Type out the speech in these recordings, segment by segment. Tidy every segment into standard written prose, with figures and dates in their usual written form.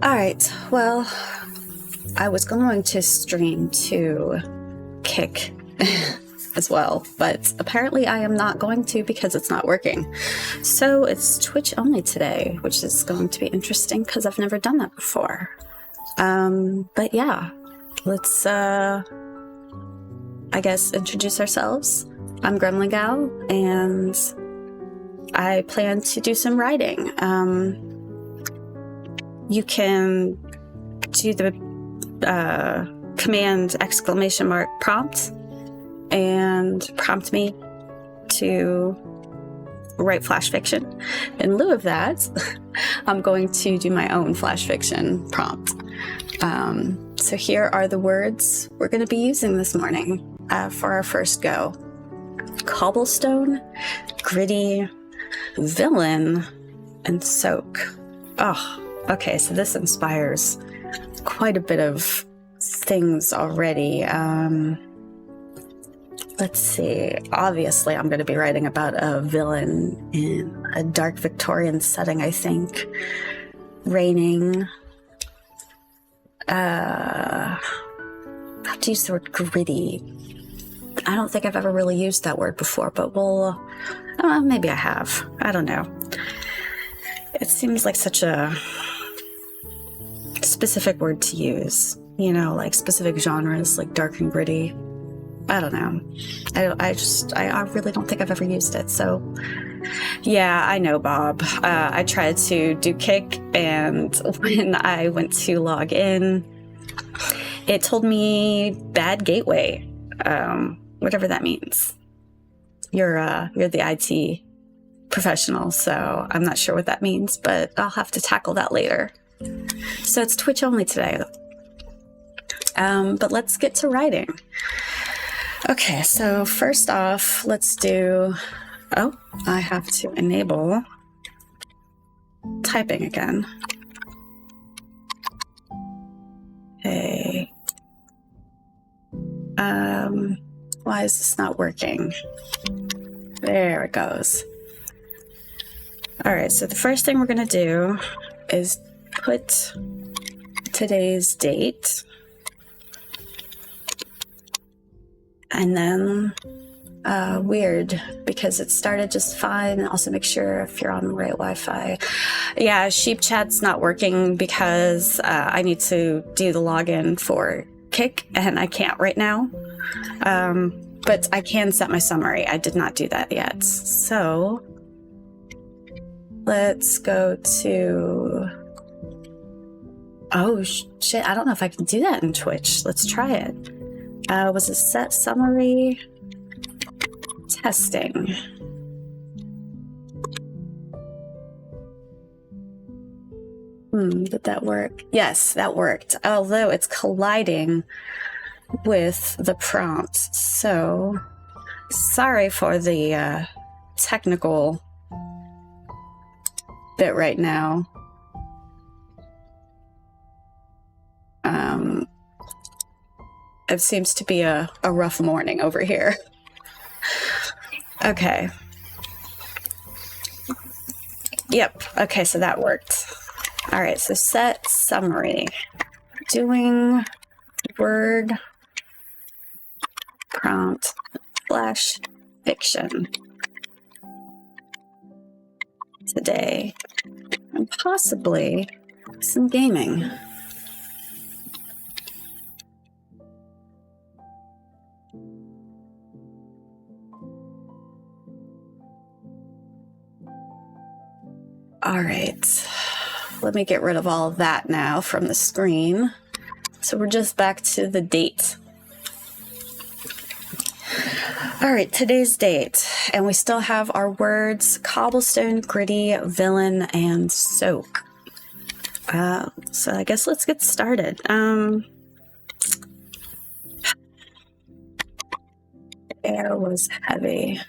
Alright, well, I was going to stream to Kick as well, but apparently I am not going to because it's not working. So it's Twitch only today, which is going to be interesting because I've never done that before. But yeah, let's, I guess, introduce ourselves. I'm Gremlin Gal, and I plan to do some writing. You can do the command ! Prompt and prompt me to write flash fiction. In lieu of that, I'm going to do my own flash fiction prompt. So here are the words we're going to be using this morning for our first go. Cobblestone, gritty, villain, and soak. Oh, okay, so this inspires quite a bit of things already. Let's see. Obviously, I'm going to be writing about a villain in a dark Victorian setting, I think. Raining. I have to use the word gritty. I don't think I've ever really used that word before, but we'll... maybe I have. I don't know. It seems like such a specific word to use. You know, like specific genres, like dark and gritty. I don't know. I really don't think I've ever used it. So, yeah, I know, Bob. I tried to do Kick, and when I went to log in, it told me bad gateway, whatever that means. You're the IT professional, so I'm not sure what that means, but I'll have to tackle that later. So it's Twitch only today. But let's get to writing. Okay, so first off, let's do... Oh, I have to enable typing again. Okay. Why is this not working? There it goes. All right, so the first thing we're going to do is put today's date. And then, weird, because it started just fine. Also make sure if you're on the right Wi-Fi. Yeah, Sheep Chat's not working because I need to do the login for Kick, and I can't right now. But I can set my summary. I did not do that yet. So, let's go to... Oh, shit, I don't know if I can do that in Twitch. Let's try it. Was it set summary? Testing. Did that work? Yes, that worked. Although it's colliding with the prompt. So, sorry for the technical bit right now. It seems to be a rough morning over here. Okay. Yep. Okay, so that worked. All right, so set summary. Doing word prompt flash fiction today, and possibly some gaming. All right, let me get rid of all of that now from the screen. So we're just back to the date. All right, today's date, and we still have our words cobblestone, gritty, villain, and soak. So I guess let's get started. Air was heavy.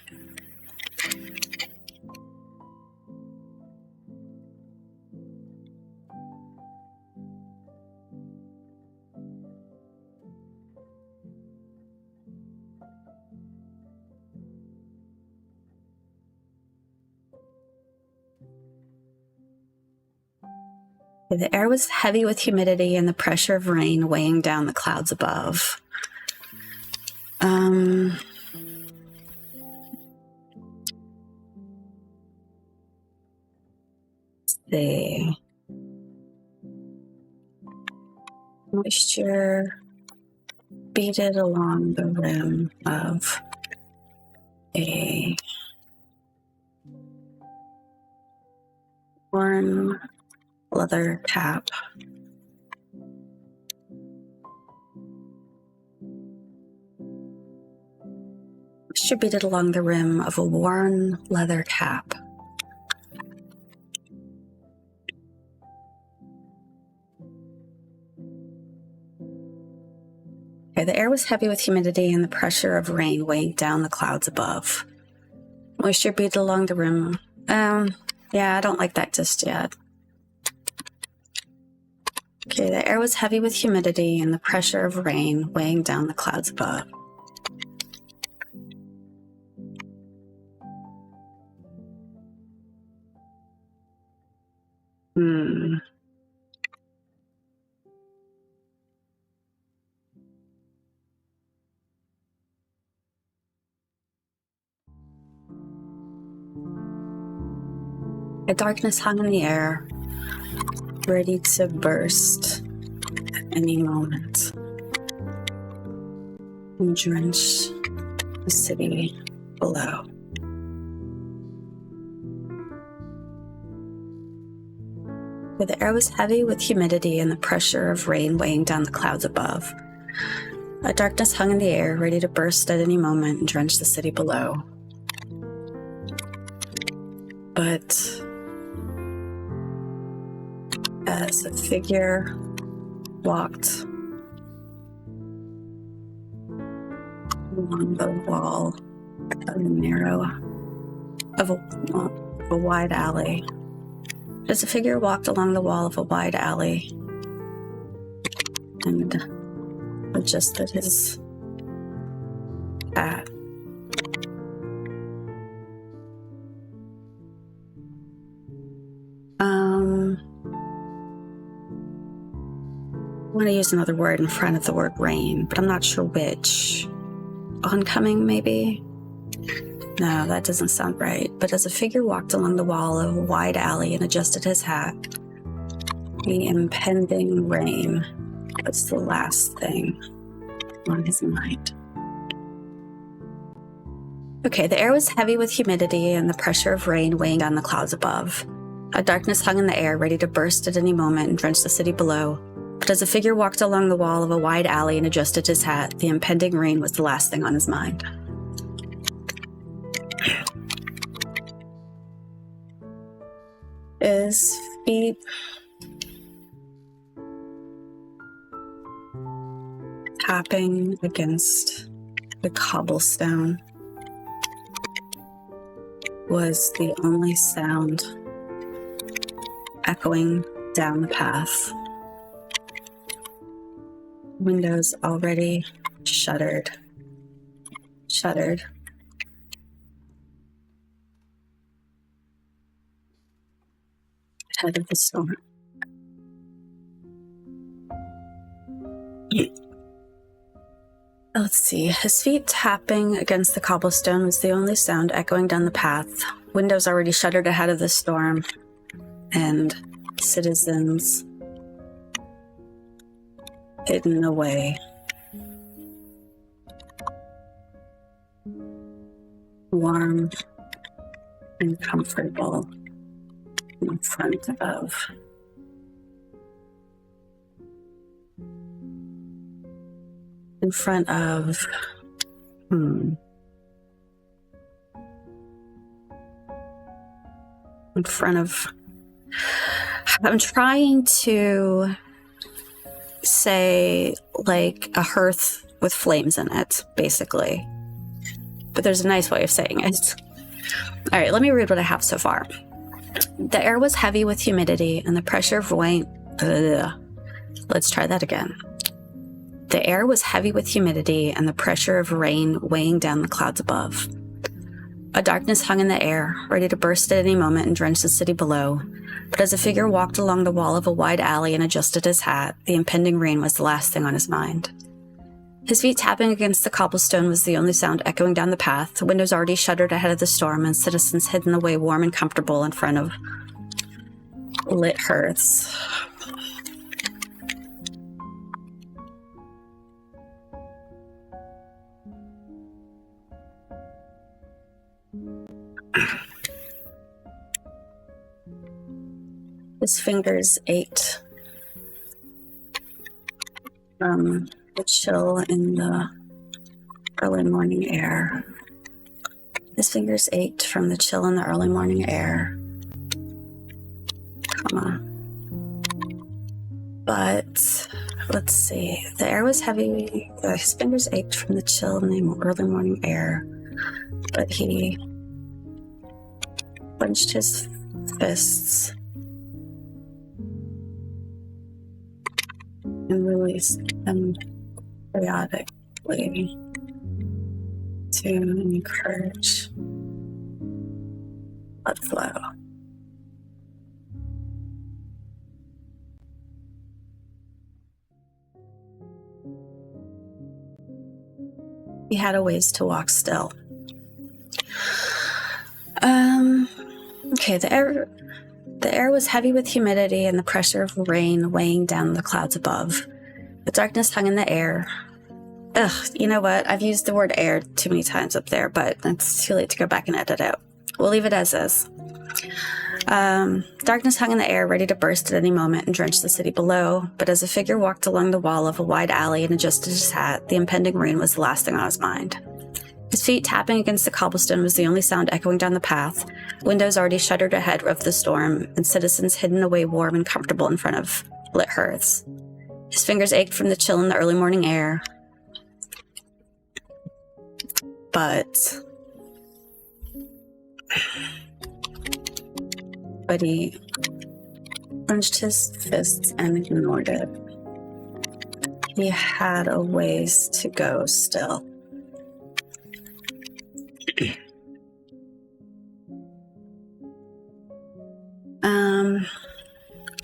The air was heavy with humidity and the pressure of rain weighing down the clouds above. The moisture beaded along the rim of a worn leather cap. Distributed along the rim of a worn leather cap. Okay, the air was heavy with humidity and the pressure of rain weighing down the clouds above. Moisture beaded along the rim. Yeah, I don't like that just yet. Okay, the air was heavy with humidity and the pressure of rain weighing down the clouds above. A darkness hung in the air, ready to burst at any moment and drench the city below. The air was heavy with humidity and the pressure of rain weighing down the clouds above. A darkness hung in the air, ready to burst at any moment and drench the city below. But as a figure walked along the wall of a wide alley, as a figure walked along the wall of a wide alley and adjusted his hat. I want to use another word in front of the word rain, but I'm not sure which. Oncoming, maybe? No, that doesn't sound right. But as a figure walked along the wall of a wide alley and adjusted his hat, the impending rain was the last thing on his mind. Okay, the air was heavy with humidity and the pressure of rain weighing down the clouds above. A darkness hung in the air, ready to burst at any moment and drench the city below. But as a figure walked along the wall of a wide alley and adjusted his hat, the impending rain was the last thing on his mind. His feet tapping against the cobblestone was the only sound echoing down the path. Windows already shuttered. Ahead of the storm. Let's see. His feet tapping against the cobblestone was the only sound echoing down the path. Windows already shuttered ahead of the storm. And citizens hidden away. Warm and comfortable in front of I'm trying to say like a hearth with flames in it, basically. But there's a nice way of saying it. All right, let me read what I have so far. The air was heavy with humidity and the pressure of rain. Let's try that again. The air was heavy with humidity and the pressure of rain weighing down the clouds above. A darkness hung in the air, ready to burst at any moment and drench the city below. but as a figure walked along the wall of a wide alley and adjusted his hat, the impending rain was the last thing on his mind. His feet tapping against the cobblestone was the only sound echoing down the path, the windows already shuttered ahead of the storm, and citizens hidden away warm and comfortable in front of lit hearths. His fingers ached from the chill in the early morning air. His fingers ached from the chill in the early morning air. But let's see. The air was heavy. His fingers ached from the chill in the early morning air. But he clenched his fists and released them periodically to encourage blood flow. He had a ways to walk still. Okay, the air was heavy with humidity and the pressure of rain weighing down the clouds above. The darkness hung in the air. You know what? I've used the word air too many times up there, but it's too late to go back and edit it. We'll leave it as is. Darkness hung in the air, ready to burst at any moment and drench the city below, but as a figure walked along the wall of a wide alley and adjusted his hat, the impending rain was the last thing on his mind. His feet tapping against the cobblestone was the only sound echoing down the path, windows already shuttered ahead of the storm, and citizens hidden away warm and comfortable in front of lit hearths. His fingers ached from the chill in the early morning air. But he clenched his fists and ignored it. He had a ways to go still.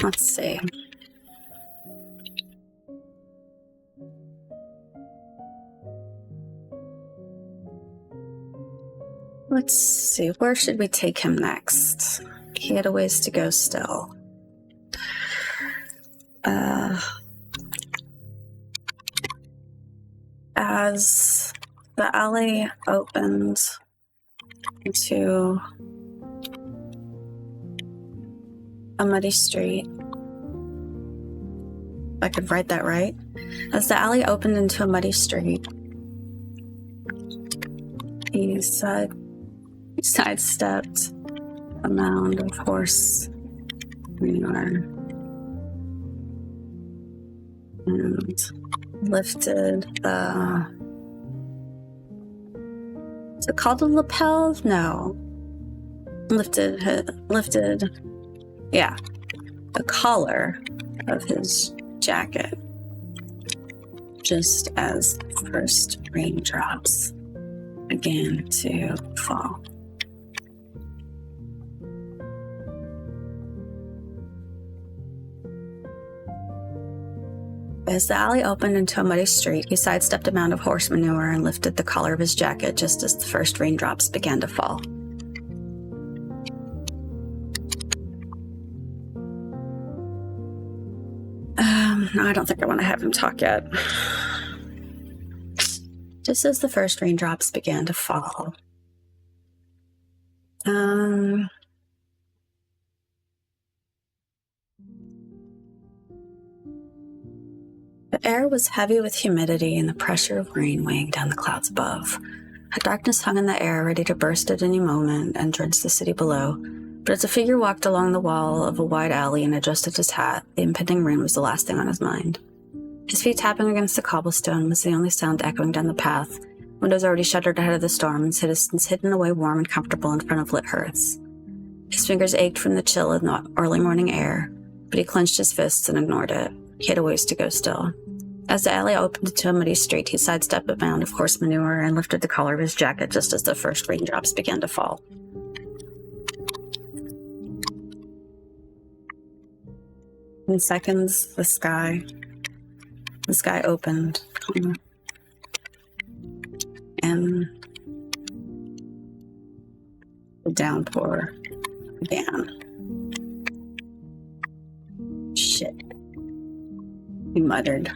Let's see. Let's see, where should we take him next? He had a ways to go still. As the alley opened into a muddy street, if I could write that right. As the alley opened into a muddy street, he sidestepped a mound of horse manure and lifted the... Is it called a lapel? No. Lifted, yeah, the collar of his jacket, just as the first raindrops began to fall. As the alley opened into a muddy street, he sidestepped a mound of horse manure and lifted the collar of his jacket just as the first raindrops began to fall. No, I don't think I want to have him talk yet. Just as the first raindrops began to fall. The air was heavy with humidity and the pressure of rain weighing down the clouds above. A darkness hung in the air, ready to burst at any moment and drench the city below. But as a figure walked along the wall of a wide alley and adjusted his hat, the impending rain was the last thing on his mind. His feet tapping against the cobblestone was the only sound echoing down the path, windows already shuttered ahead of the storm, and citizens hidden away warm and comfortable in front of lit hearths. His fingers ached from the chill in the early morning air, but he clenched his fists and ignored it. He had a ways to go still. As the alley opened into a muddy street, he sidestepped a mound of horse manure and lifted the collar of his jacket just as the first raindrops began to fall. In seconds, the sky opened, and the downpour began. Shit, he muttered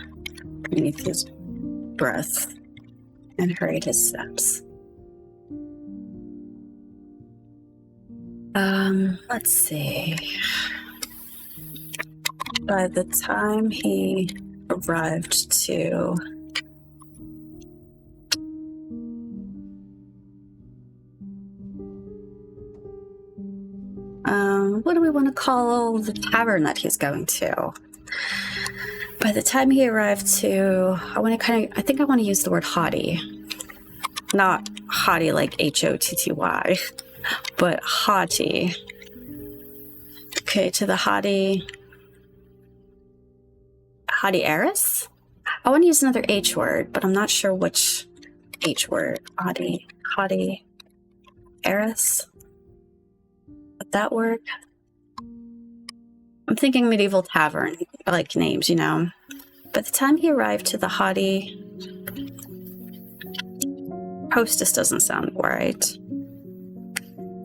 beneath his breath and hurried his steps. Let's see. By the time he arrived to what do we want to call the tavern that he's going to? By the time he arrived to, I think I want to use the word haughty. Not haughty like H-O-T-T-Y, but haughty. Okay, to the haughty heiress? I want to use another H word, but I'm not sure which H word. Haughty heiress? Would that work? I'm thinking medieval tavern, like names, you know. By the time he arrived to the haughty hostess doesn't sound right.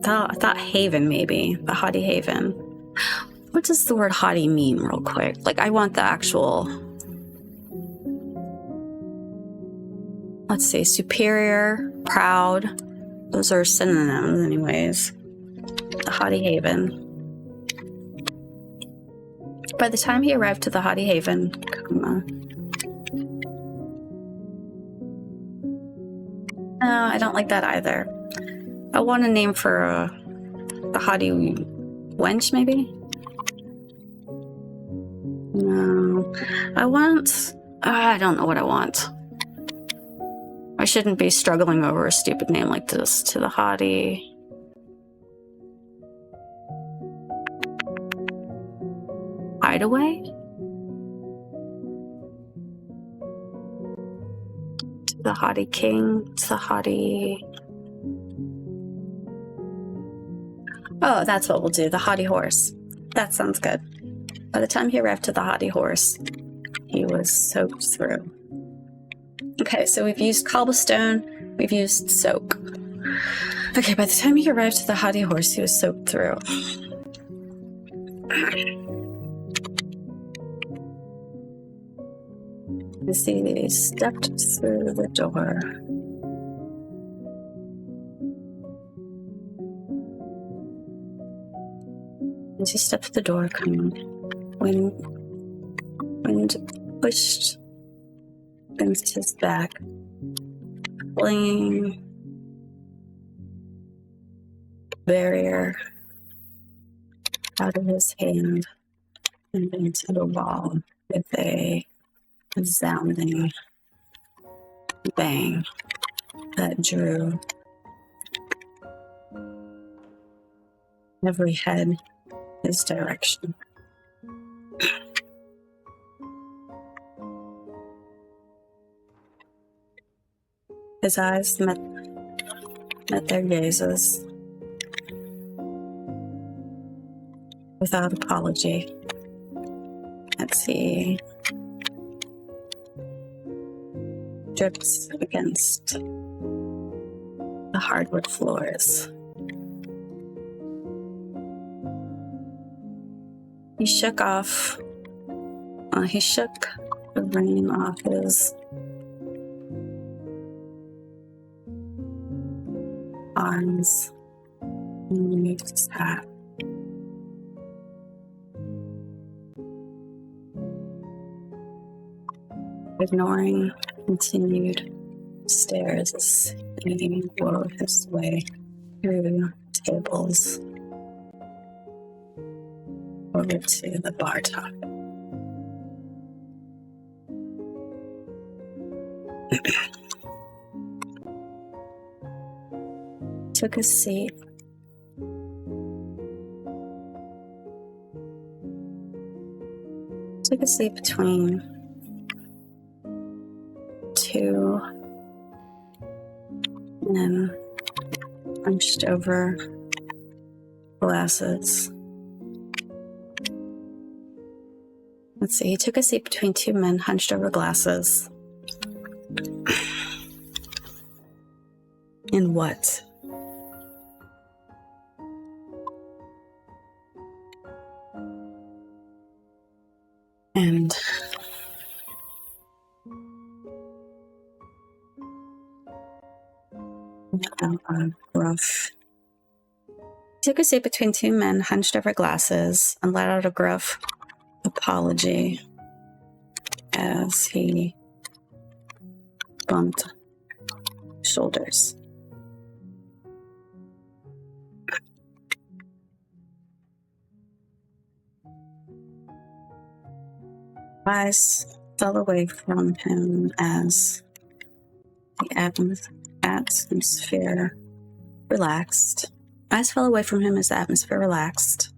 I thought haven, maybe. The haughty haven. What does the word haughty mean, real quick? Like, I want the actual... Let's see, superior, proud. Those are synonyms, anyways. The haughty haven. By the time he arrived to the haughty haven, no, I don't like that either. I want a name for a haughty wench, maybe? No. I don't know what I want. I shouldn't be struggling over a stupid name like this. To the haughty... hideaway? To the haughty king, to the haughty... Oh, that's what we'll do, the haughty horse. That sounds good. By the time he arrived to the haughty horse, he was soaked through. Okay, so we've used cobblestone, we've used soak. Okay, by the time he arrived to the haughty horse, he was soaked through. As he stepped through the door, wind pushed against his back, flinging barrier out of his hand and into the wall with a resounding bang that drew every head his direction. His eyes met their gazes without apology as he drips against the hardwood floors. He shook the rain off his arms and removed his hat. Ignoring continued stares as he wove his way through tables over to the bar top. Took a seat. Between two men hunched over glasses. Let's see. He took a seat between two men hunched over glasses. In what? And rough. He took a seat between two men hunched over glasses and let out a gruff apology as he bumped shoulders. Eyes fell away from him as the atmosphere relaxed. Eyes fell away from him as the atmosphere relaxed.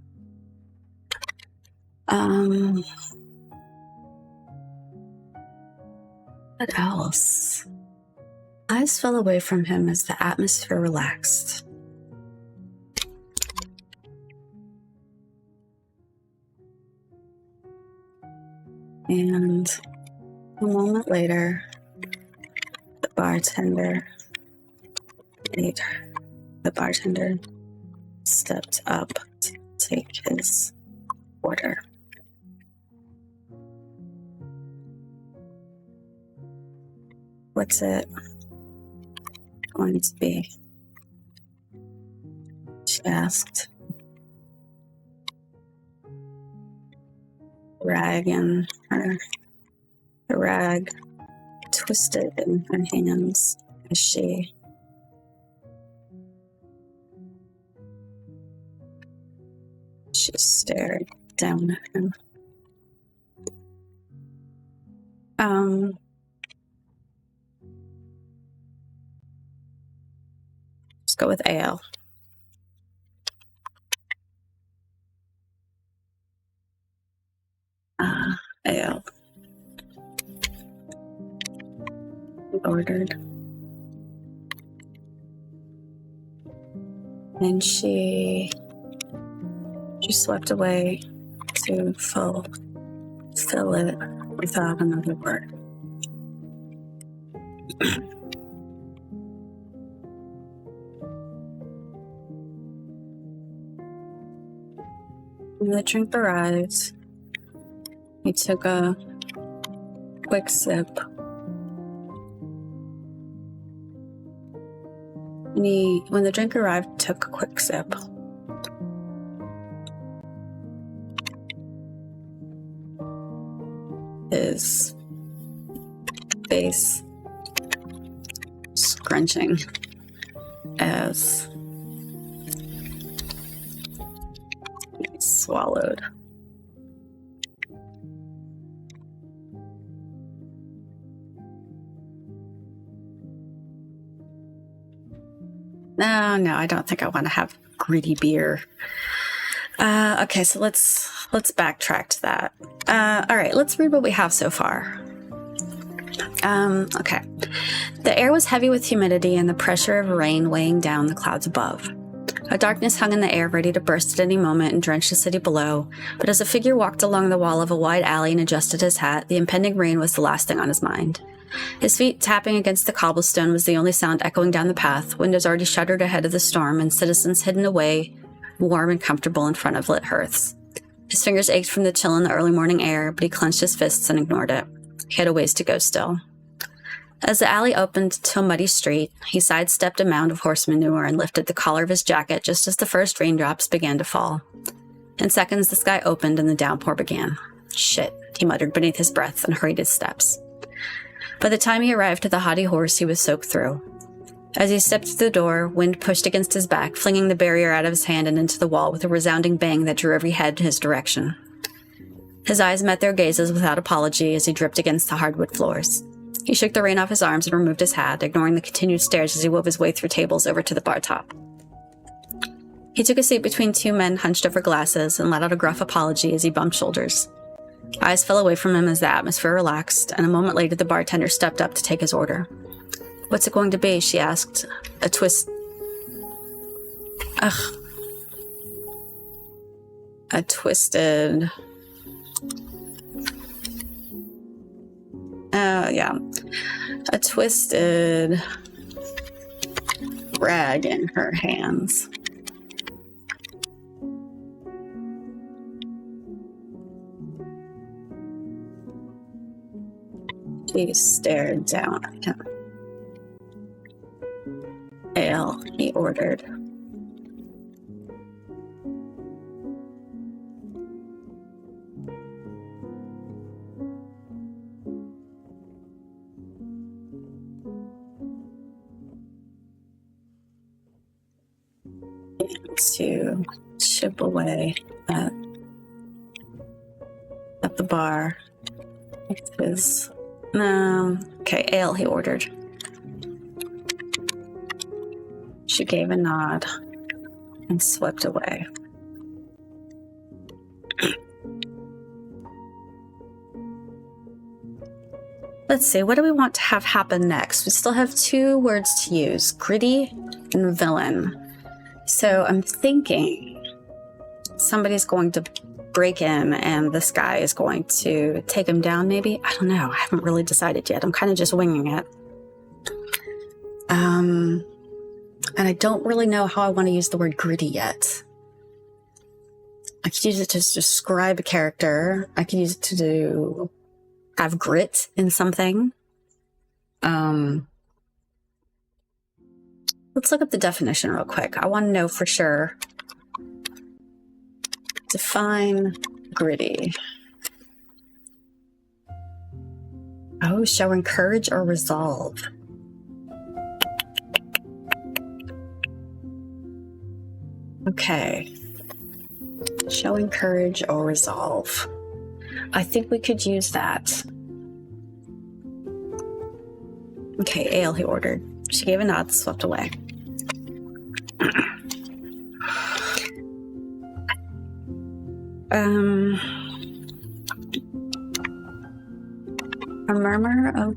What else? Eyes fell away from him as the atmosphere relaxed. And a moment later, the bartender stepped up to take his order. What's it going to be? She asked. The rag twisted in her hands as she stared down at him. Let's go with ale. Ale. Ordered. And she swept away to fill it without another word. When the drink arrived, he took a quick sip. When the drink arrived, took a quick sip. His face scrunching as he swallowed. No, I don't think I want to have gritty beer. Okay, so let's backtrack to that. All right, let's read what we have so far. Okay. The air was heavy with humidity and the pressure of rain weighing down the clouds above. A darkness hung in the air, ready to burst at any moment and drench the city below, but as a figure walked along the wall of a wide alley and adjusted his hat, the impending rain was the last thing on his mind. His feet tapping against the cobblestone was the only sound echoing down the path, windows already shuttered ahead of the storm, and citizens hidden away, warm and comfortable in front of lit hearths. His fingers ached from the chill in the early morning air, but he clenched his fists and ignored it. He had a ways to go still. As the alley opened to a muddy street, he sidestepped a mound of horse manure and lifted the collar of his jacket just as the first raindrops began to fall. In seconds, the sky opened and the downpour began. Shit, he muttered beneath his breath and hurried his steps. By the time he arrived at the haughty horse, he was soaked through. As he stepped through the door, wind pushed against his back, flinging the barrier out of his hand and into the wall with a resounding bang that drew every head in his direction. His eyes met their gazes without apology as he dripped against the hardwood floors. He shook the rain off his arms and removed his hat, ignoring the continued stares as he wove his way through tables over to the bar top. He took a seat between two men hunched over glasses and let out a gruff apology as he bumped shoulders. Eyes fell away from him as the atmosphere relaxed, and a moment later the bartender stepped up to take his order. "What's it going to be?" she asked. A twisted Yeah. A twisted rag in her hands. She stared down at him. Ale, he ordered. To chip away at the bar. Okay, ale, he ordered. She gave a nod and swept away. Let's see, what do we want to have happen next? We still have 2 words to use, gritty and villain. So I'm thinking somebody's going to break in and this guy is going to take him down, maybe? I don't know. I haven't really decided yet. I'm kind of just winging it. And I don't really know how I want to use the word gritty yet. I could use it to describe a character. I could use it to have grit in something. Let's look up the definition real quick. I want to know for sure. Define gritty. Oh, showing courage or resolve. Okay. Showing courage or resolve. I think we could use that. Okay, ale, he ordered. She gave a nod, swept away. A murmur.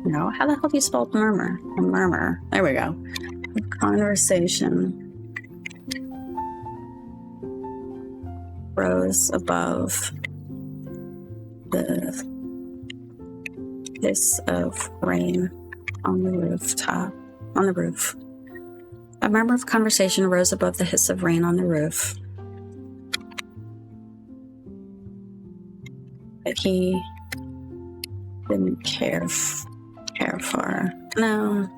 No, how the hell do you spell murmur? A murmur. There we go. A conversation rose above the hiss of rain on the roof. A murmur of conversation rose above the hiss of rain on the roof. But he didn't care for. No.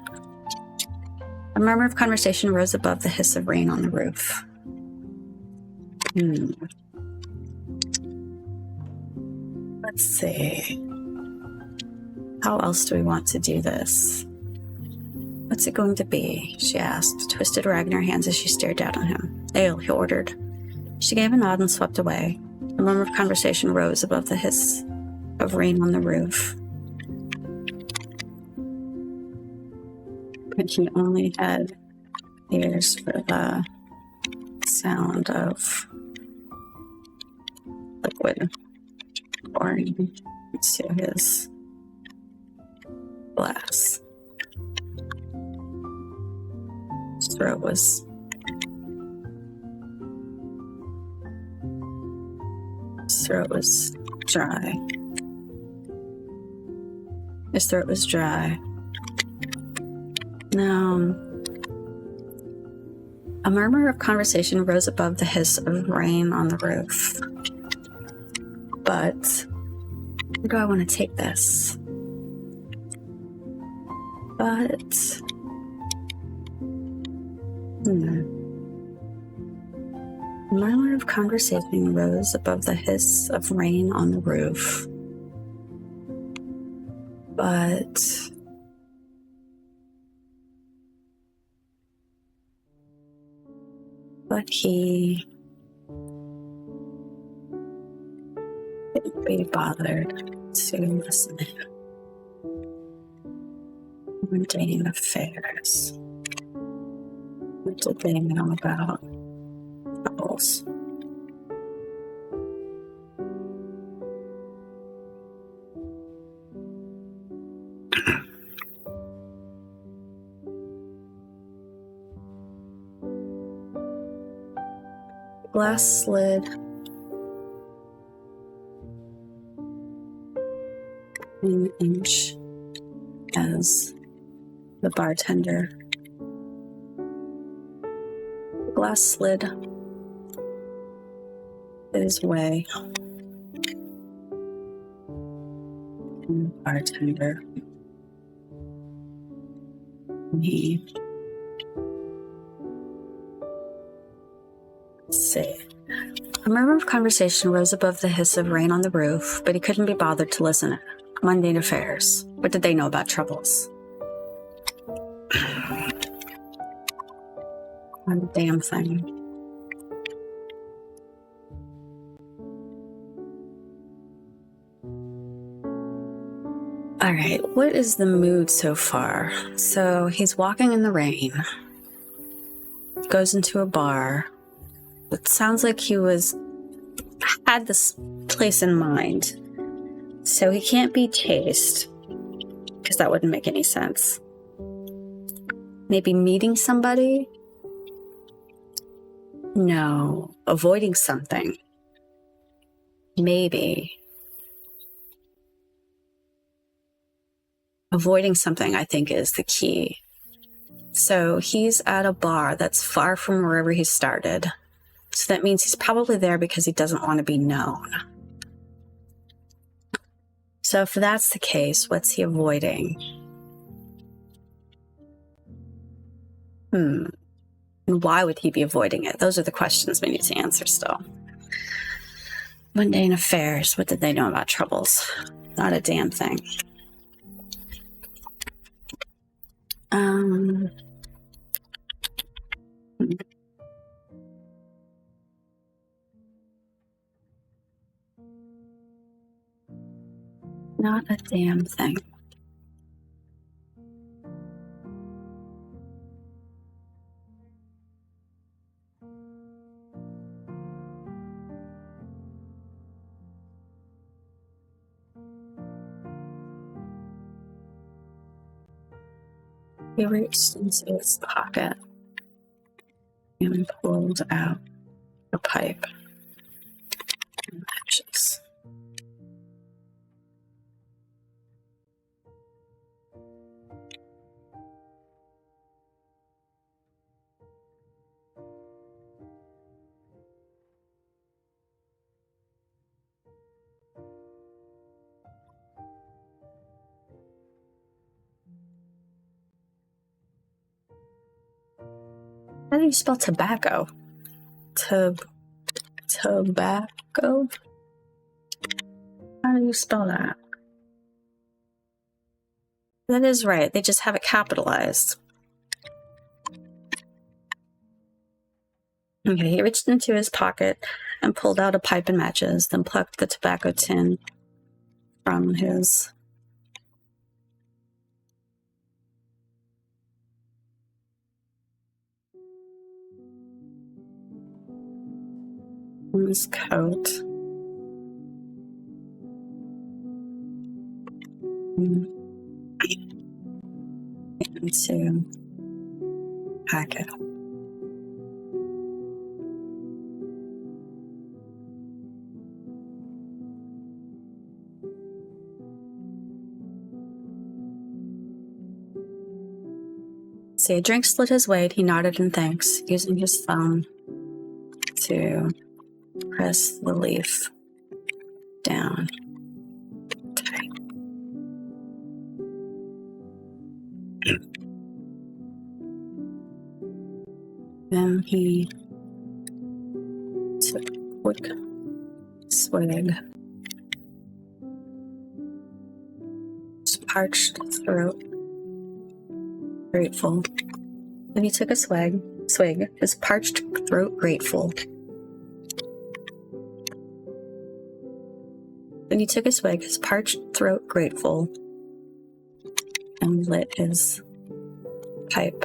A murmur of conversation rose above the hiss of rain on the roof. Let's see. How else do we want to do this? What's it going to be? She asked, twisted rag in her hands as she stared down on him. Ale, he ordered. She gave a nod and swept away. A murmur of conversation rose above the hiss of rain on the roof. But he only had ears for the sound of liquid pouring into his glass. His throat was dry. His throat was dry. Now, a murmur of conversation rose above the hiss of rain on the roof. But where do I want to take this? But a murmur of conversation rose above the hiss of rain on the roof. But he couldn't be bothered to listen to mundane affairs. What did they know about troubles? Glass slid An inch as the bartender. The glass slid his way. And the bartender. He. Let's see. A murmur of conversation rose above the hiss of rain on the roof, but he couldn't be bothered to listen. Mundane affairs. What did they know about troubles? Not a damn thing. All right, what is the mood so far? So he's walking in the rain, goes into a bar. It sounds like he had this place in mind. So he can't be chased, because that wouldn't make any sense. Maybe meeting somebody? No. Avoiding something? Maybe. Avoiding something, I think, is the key. So he's at a bar that's far from wherever he started. So that means he's probably there because he doesn't want to be known. So if that's the case, what's he avoiding? And why would he be avoiding it? Those are the questions we need to answer still. Mundane affairs. What did they know about troubles? Not a damn thing. Not a damn thing. He reached into his pocket and pulled out a pipe and matches. How do you spell tobacco? Tobacco? How do you spell that? That is right. They just have it capitalized. Okay, he reached into his pocket and pulled out a pipe and matches, then plucked the tobacco tin from his coat. Into packet. See, a drink slid his way. He nodded in thanks, using his thumb to press the leaf down tight. Then he took a quick swig. His parched throat grateful. Then he took a swig, his parched throat grateful. Then he took a swig, his parched throat grateful, and lit his pipe.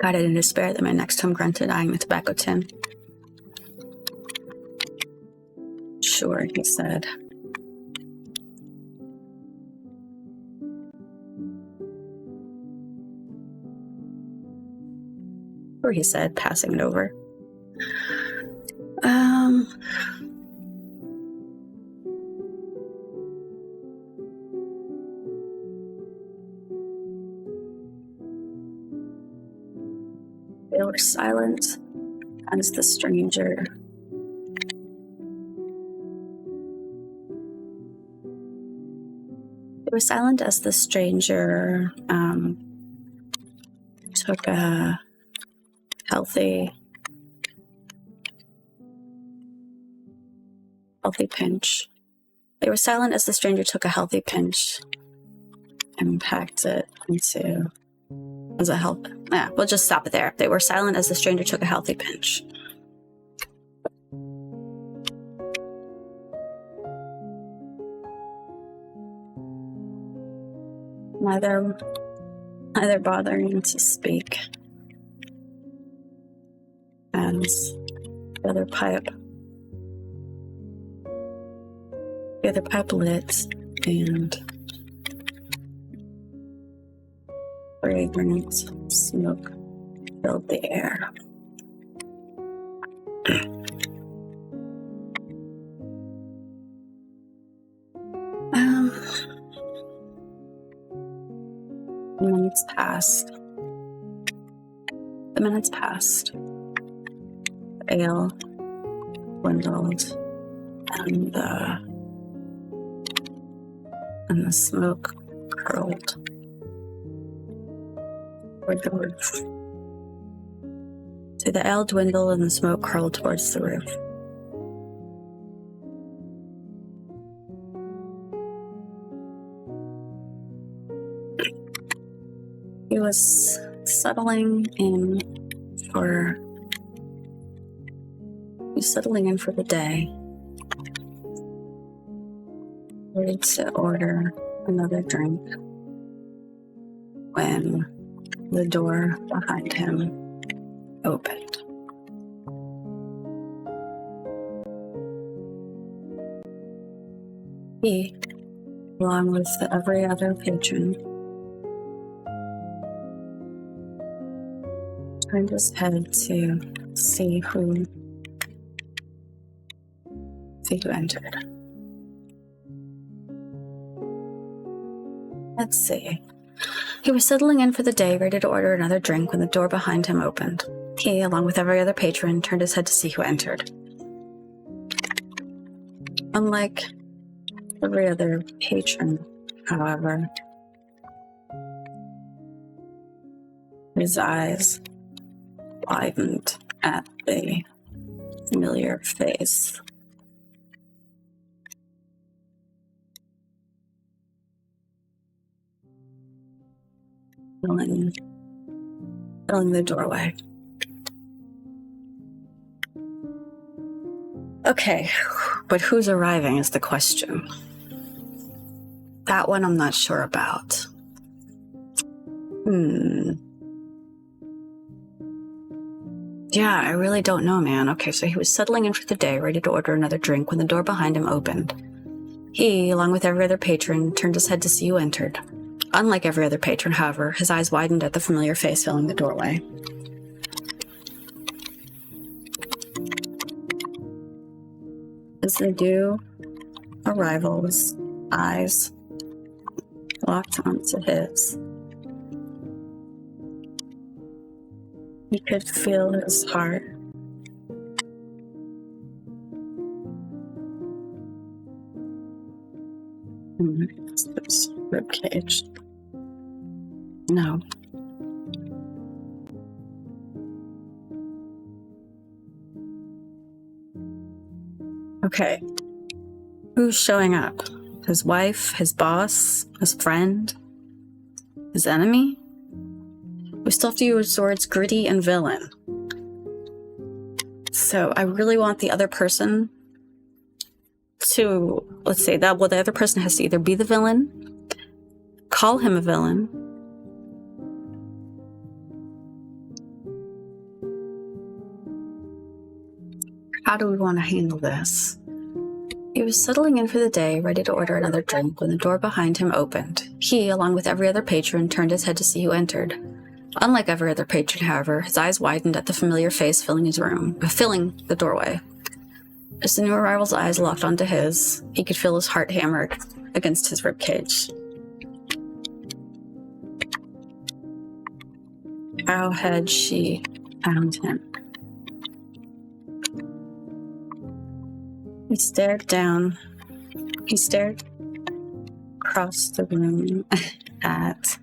Got it in despair that man next to him grunted, eyeing the tobacco tin. over, he said. Or he said, passing it over. They were silent as the stranger took a healthy pinch. They were silent as the stranger took a healthy pinch and packed it into as a help. Yeah, we'll just stop it there. They were silent as the stranger took a healthy pinch. Neither bothering to speak as the other pipe lit and fragrant smoke filled the air. The minutes passed. The ale dwindled, and the smoke curled toward the roof. So the ale dwindled and the smoke curled towards the roof. He was settling in for the day, ready to order another drink when the door behind him opened. He, along with every other patron, turned his head to see who entered. Let's see. He was settling in for the day, ready to order another drink when the door behind him opened. He, along with every other patron, turned his head to see who entered. Unlike every other patron, however, his eyes widened at the familiar face. Filling the doorway. Okay, but who's arriving is the question. That one I'm not sure about. Yeah, I really don't know, man. Okay, so he was settling in for the day, ready to order another drink when the door behind him opened. He, along with every other patron, turned his head to see who entered. Unlike every other patron, however, his eyes widened at the familiar face filling the doorway. As they do, arrival's eyes locked onto his. He could feel his heart. It's this ribcage. No. Okay. Who's showing up? His wife, his boss, his friend, his enemy? We still have to use words gritty and villain. So I really want the other person to, let's say that, well, the other person has to either be the villain, call him a villain, how do we want to handle this? He was settling in for the day, ready to order another drink, when the door behind him opened. He, along with every other patron, turned his head to see who entered. Unlike every other patron, however, his eyes widened at the familiar face filling the doorway. As the new arrival's eyes locked onto his, he could feel his heart hammer against his ribcage. How had she found him? He stared across the room at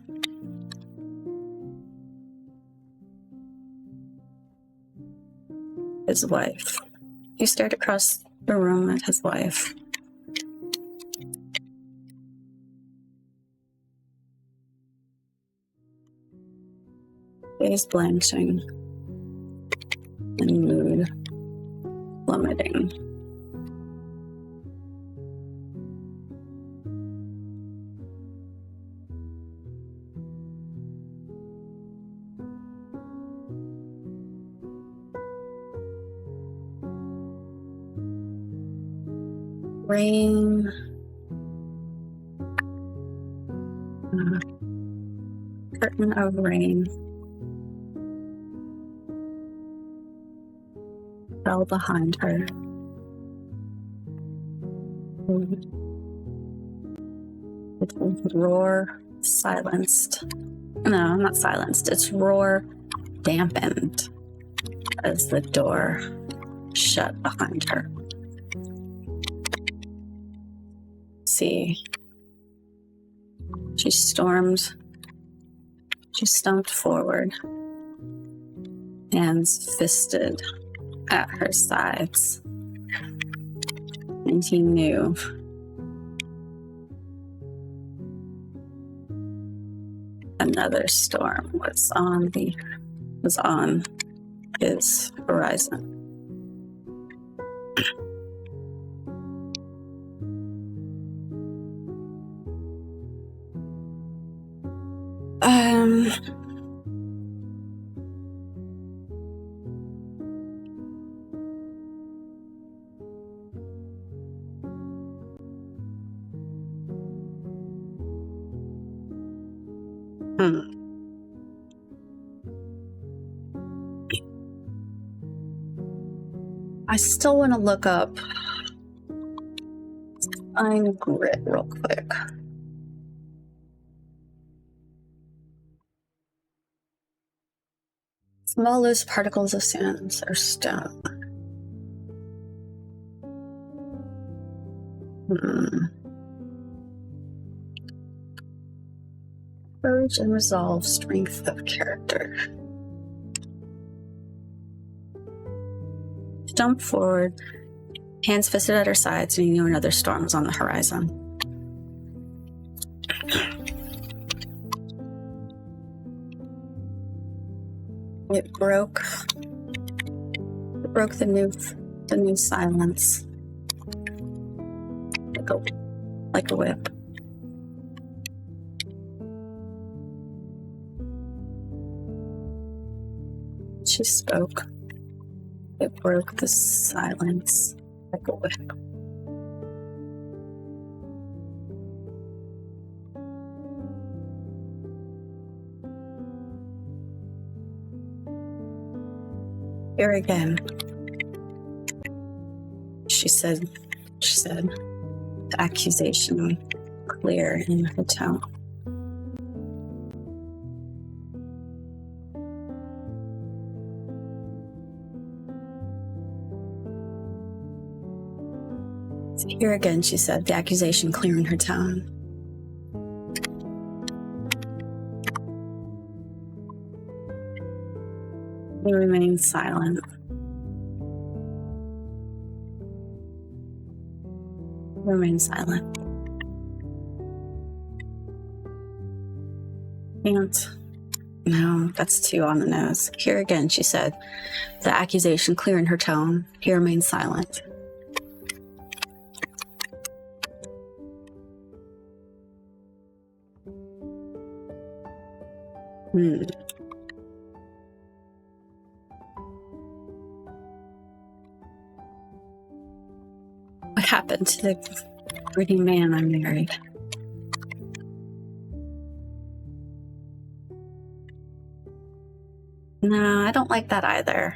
his wife. He stared across the room at his wife. Face blanching and mood plummeting. Rain. Curtain of rain fell behind her. Its roar silenced. No, not silenced. Its roar dampened as the door shut behind her. See. She stumped forward, hands fisted at her sides, and he knew another storm was on his horizon. I still want to look up grit real quick. Small loose particles of sand or stone. Courage and resolve, strength of character. Jumped forward, hands fisted at her sides, and he knew another storm was on the horizon. It broke the new silence like a whip. She spoke. It broke the silence like a whip. Here again, she said, the accusation clear in her tone. Here again, she said, the accusation clear in her tone. He remained silent. No, that's too on the nose. Here again, she said, the accusation clear in her tone. He remained silent. What happened to the pretty man I married? No, I don't like that either.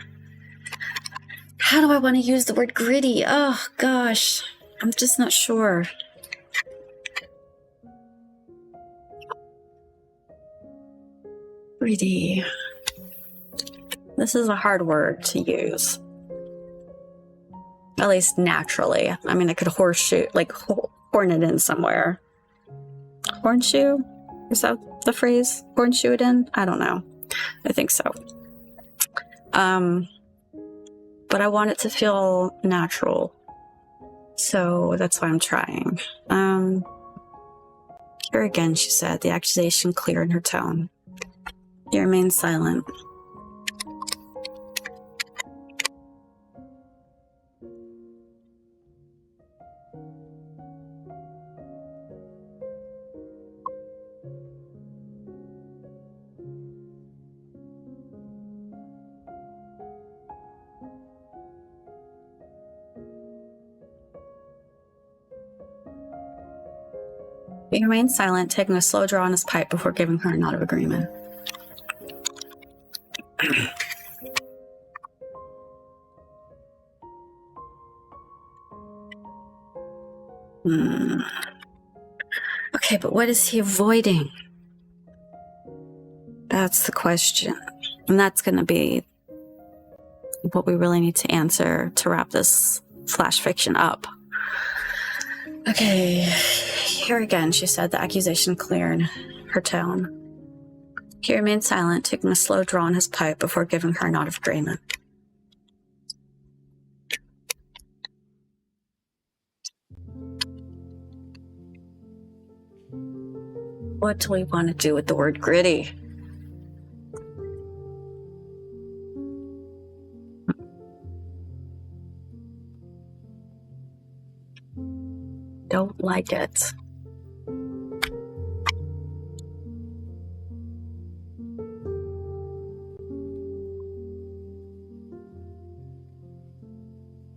How do I want to use the word gritty? Oh, gosh. I'm just not sure. Gritty. This is a hard word to use. At least naturally. I mean, I could horseshoe, like horn it in somewhere. Hornshoe? Is that the phrase? Hornshoe it in? I don't know. I think so. But I want it to feel natural. So that's why I'm trying. Here again, she said, the accusation clear in her tone. He remained silent. He remained silent, taking a slow draw on his pipe before giving her a nod of agreement. Okay, but what is he avoiding? That's the question. And that's going to be what we really need to answer to wrap this flash fiction up. Okay, here again, she said, the accusation clear in her tone. He remained silent, taking a slow draw on his pipe before giving her a nod of agreement. What do we want to do with the word gritty? Don't like it.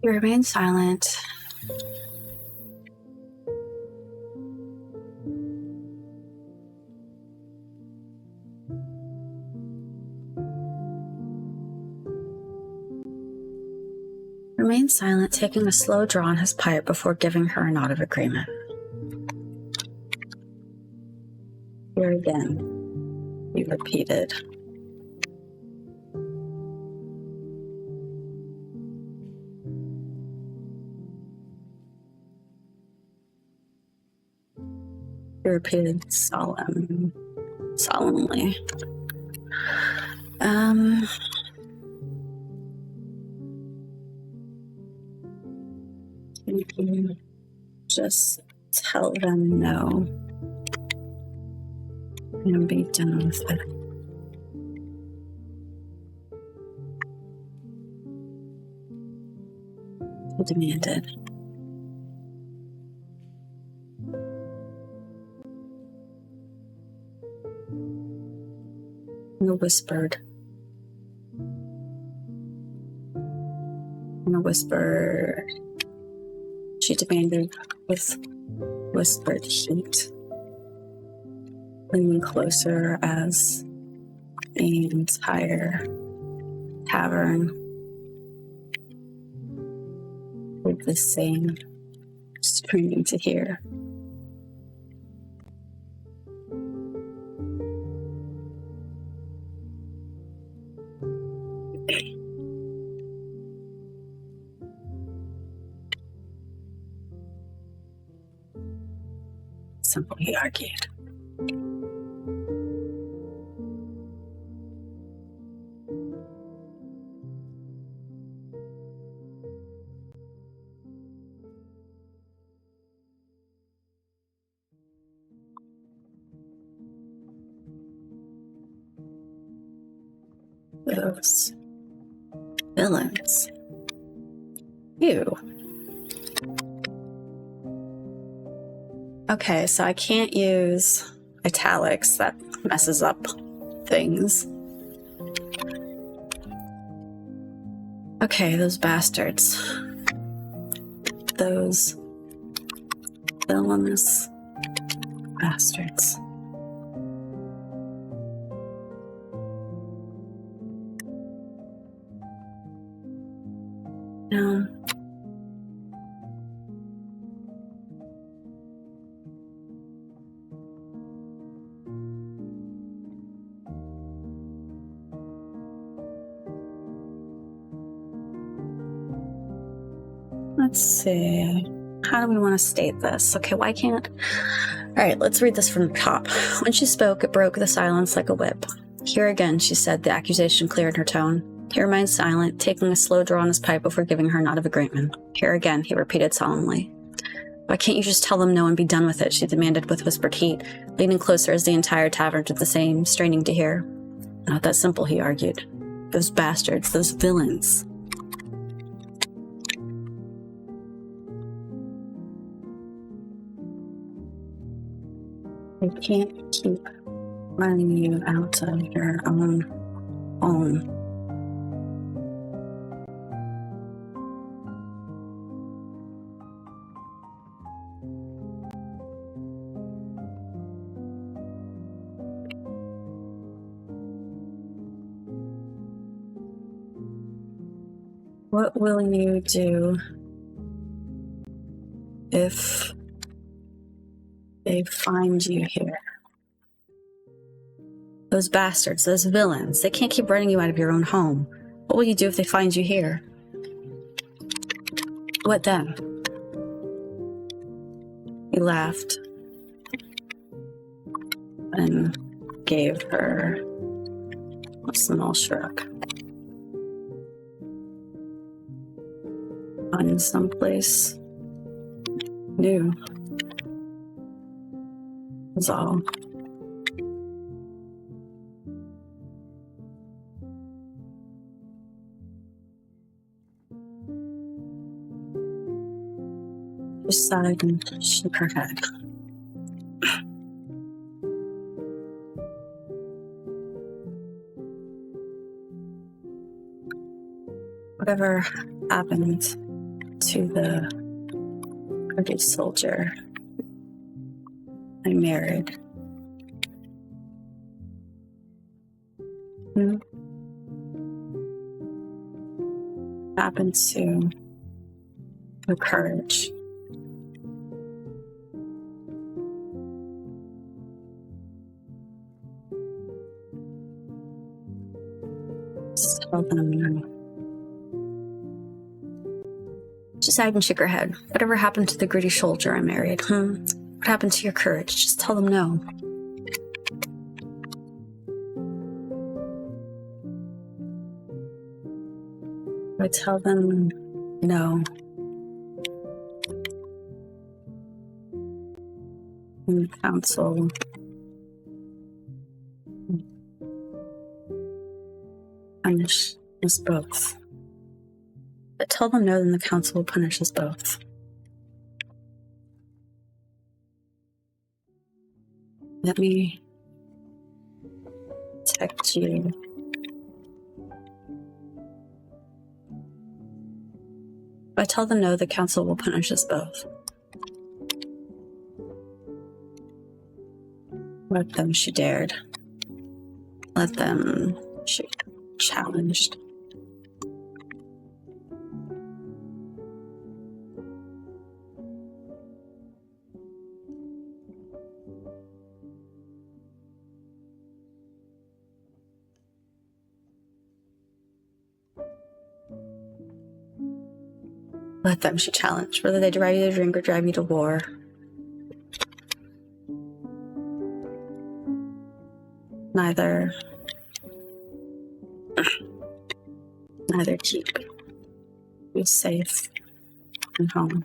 He remained silent. Remained silent, taking a slow draw on his pipe before giving her a nod of agreement. Here again, he repeated. He repeated solemnly. You can just tell them no and be done with it. He demanded. And whispered. In a whisper, she demanded with whispered heat, leaning closer as the entire tavern with the same screaming to hear. Simple, he argued. Those villains. Ew. Okay, so I can't use italics. That messes up things. Okay, those bastards. Those Villainous bastards. No. Let's see. How do we want to state this? Okay, why can't... Alright, let's read this from the top. When she spoke, it broke the silence like a whip. Here again, she said, the accusation clear in her tone. He remained silent, taking a slow draw on his pipe before giving her a nod of agreement. Here again, he repeated solemnly. Why can't you just tell them no and be done with it? She demanded with whispered heat, leaning closer as the entire tavern did the same, straining to hear. Not that simple, he argued. Those bastards, those villains. They can't keep running you out of your own home. What will you do if they find you here? Those bastards, those villains, they can't keep running you out of your own home. What will you do if they find you here? What then? He laughed and gave her a small shrug. Find someplace new is all. She sighed and shook her head. Whatever happened to the British soldier I married? Happened to her courage? Just tell them no. She sighed and shook her head. Whatever happened to the gritty soldier I married? What happened to your courage? Just tell them no. I tell them no. And the council punish us both. But tell them no, then the council will punish us both. Let me protect you. If I tell them no, the council will punish us both. Let them, she dared. Let them, she challenged. Let them, she challenged, whether they drive you to drink or drive you to war. Neither keep you safe and home.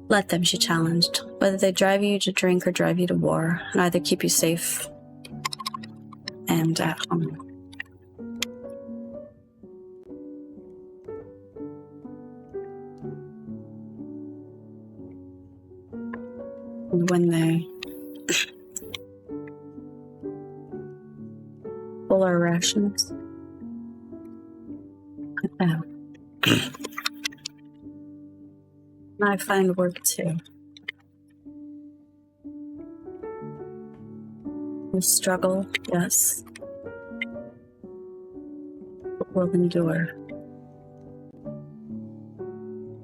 Let them, she challenged, whether they drive you to drink or drive you to war, neither keep you safe and at home. And when they pull our rations, cut them. I find work too. We struggle, yes. But we'll endure.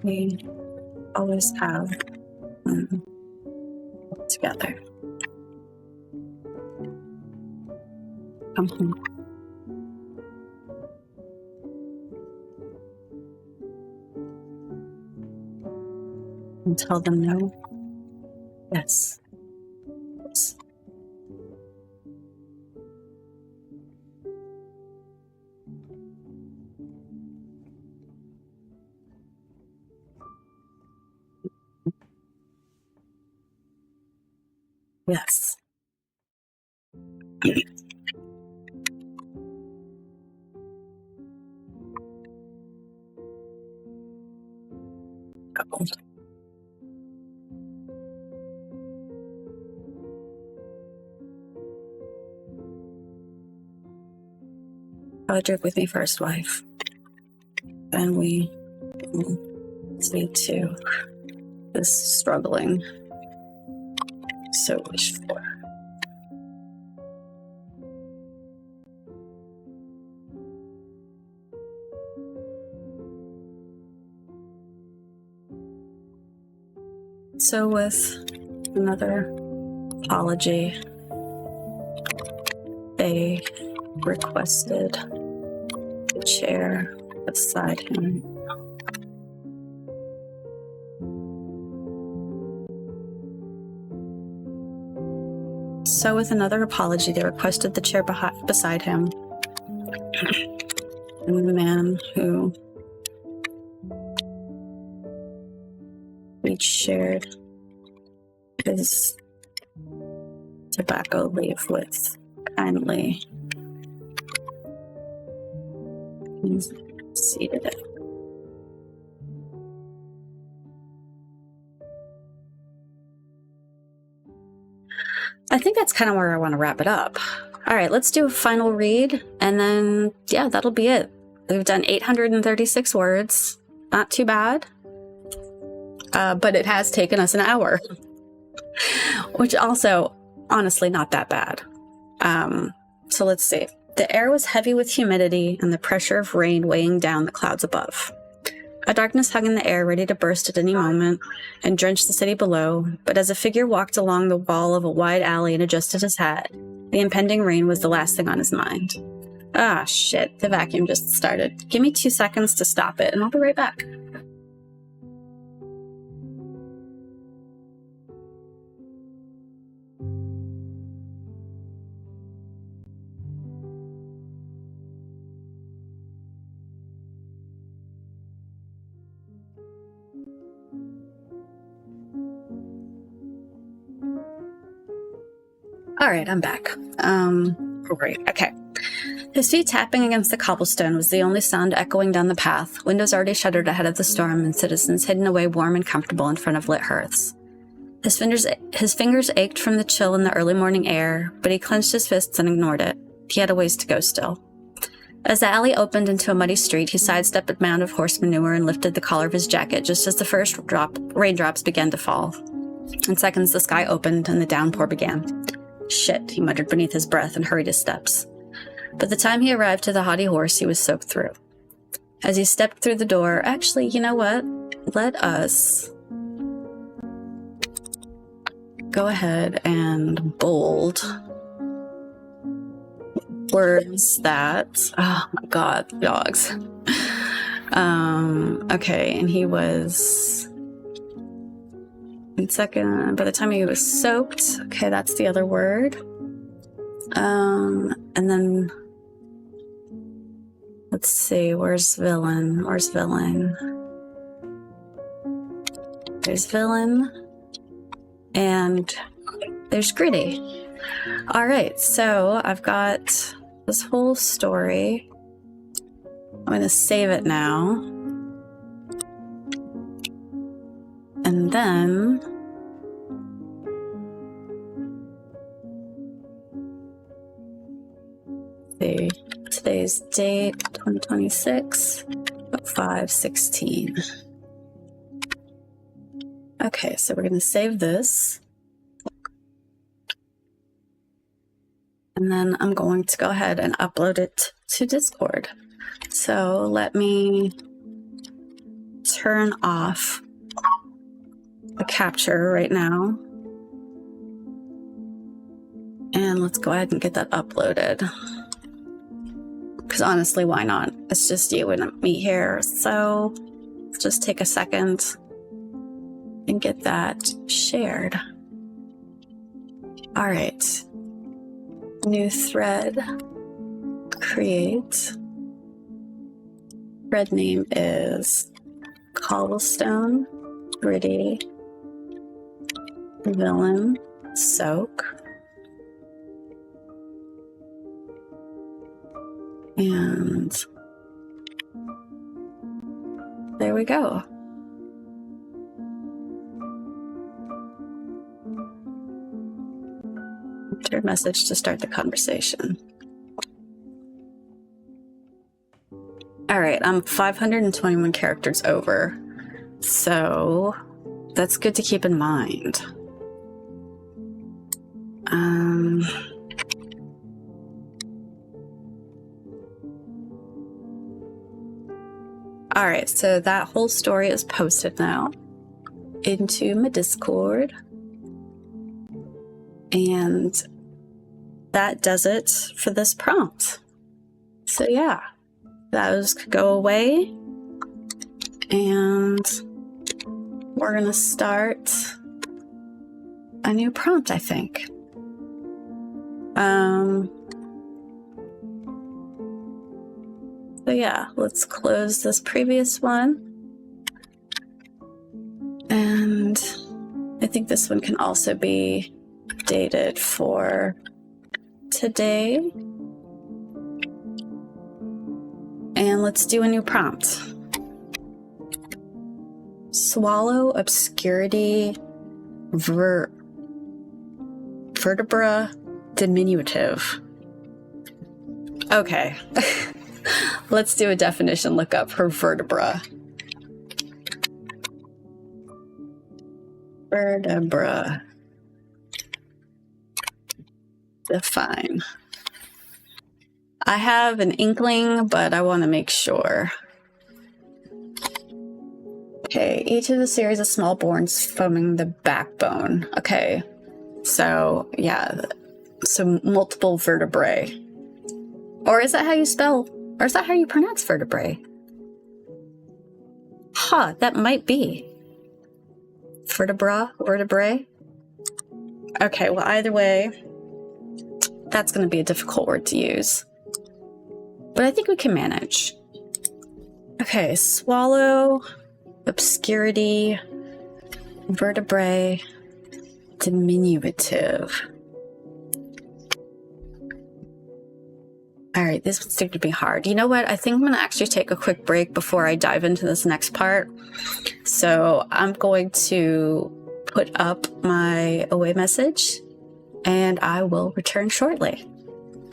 We always have together. Come home. And tell them no. Yes. Yes. Yes. Gold. Drink with me first, wife. Then we see to this struggling so wished for. So with another apology, they requested the chair beside him. So with another apology, they requested the chair beside him. And the man who each shared his tobacco leaf with kindly seated it. I think that's kind of where I want to wrap it up. All right, let's do a final read, and then, yeah, that'll be it. We've done 836 words. Not too bad. But it has taken us an hour. Which also, honestly, not that bad. So let's see. The air was heavy with humidity and the pressure of rain weighing down the clouds above. A darkness hung in the air, ready to burst at any moment and drench the city below, but as a figure walked along the wall of a wide alley and adjusted his hat, the impending rain was the last thing on his mind. Ah, shit, the vacuum just started. Give me 2 seconds to stop it, and I'll be right back. All right, I'm back. Great. Okay. His feet tapping against the cobblestone was the only sound echoing down the path, windows already shuttered ahead of the storm and citizens hidden away warm and comfortable in front of lit hearths. His fingers ached from the chill in the early morning air, but he clenched his fists and ignored it. He had a ways to go still. As the alley opened into a muddy street, he sidestepped a mound of horse manure and lifted the collar of his jacket just as the first raindrops began to fall. In seconds, the sky opened and the downpour began. Shit, he muttered beneath his breath and hurried his steps. By the time he arrived to the haughty horse, he was soaked through. As he stepped through the door, actually, you know what? Let us go ahead and bold words that, oh my god, dogs. Okay, and he was, by the time he was soaked, okay, that's the other word. And then, let's see, where's villain? There's villain, and there's gritty. All right, so I've got this whole story. I'm going to save it now. And then see, today's date, 2026, 5/16. Okay, so we're going to save this. And then I'm going to go ahead and upload it to Discord. So let me turn off the capture right now. And let's go ahead and get that uploaded. Because honestly, why not? It's just you and me here. So let's just take a second and get that shared. All right. New thread. Create. Thread name is cobblestone, gritty, villain, soak. And there we go. Enter message to start the conversation. All right, I'm 521 characters over, so that's good to keep in mind. All right, so that whole story is posted now into my Discord. And that does it for this prompt. So yeah, those could go away. And we're gonna start a new prompt, I think. So yeah, let's close this previous one. And I think this one can also be updated for today. And let's do a new prompt. Swallow obscurity vertebra diminutive. Okay. Let's do a definition lookup for vertebra. Vertebra. Define. I have an inkling, but I want to make sure. Okay, each of the series of small bones forming the backbone. Okay, so yeah, so multiple vertebrae. Or is that how you spell, or is that how you pronounce vertebrae? Huh, that might be. Vertebrae? Okay, well, either way, that's going to be a difficult word to use. But I think we can manage. Okay, swallow, obscurity, vertebrae, diminutive. All right, this one's going to be hard. You know what? I think I'm going to actually take a quick break before I dive into this next part. So I'm going to put up my away message and I will return shortly.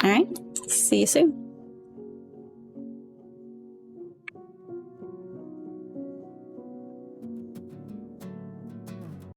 All right, see you soon.